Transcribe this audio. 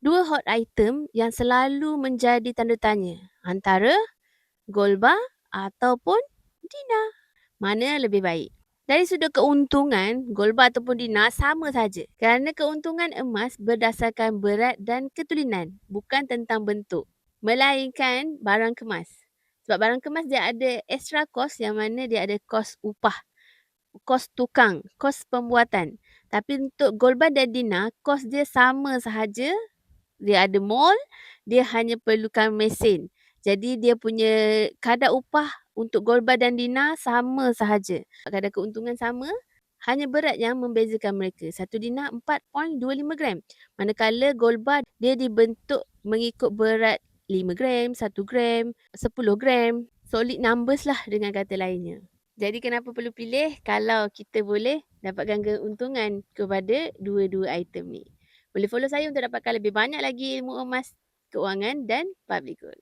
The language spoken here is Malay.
Dua hot item yang selalu menjadi tanda tanya antara gold bar ataupun Dina. Mana yang lebih baik? Dari sudut keuntungan, gold bar ataupun Dina sama saja. Kerana keuntungan emas berdasarkan berat dan ketulinan, bukan tentang bentuk. Melainkan barang kemas. Sebab barang kemas dia ada extra cost yang mana dia ada kos upah, kos tukang, kos pembuatan. Tapi untuk gold bar dan Dina, kos dia sama sahaja. Dia ada mold, dia hanya perlukan mesin. Jadi dia punya kadar upah untuk gold bar dan Dina sama sahaja. Kadar keuntungan sama, hanya berat yang membezakan mereka. Satu Dina 4.25 gram. Manakala gold bar dia dibentuk mengikut berat 5 gram, 1 gram, 10 gram. Solid numbers lah dengan kata lainnya. Jadi kenapa perlu pilih kalau kita boleh dapatkan keuntungan kepada dua-dua item ni. Boleh follow saya untuk dapatkan lebih banyak lagi ilmu emas, keuangan dan public goal.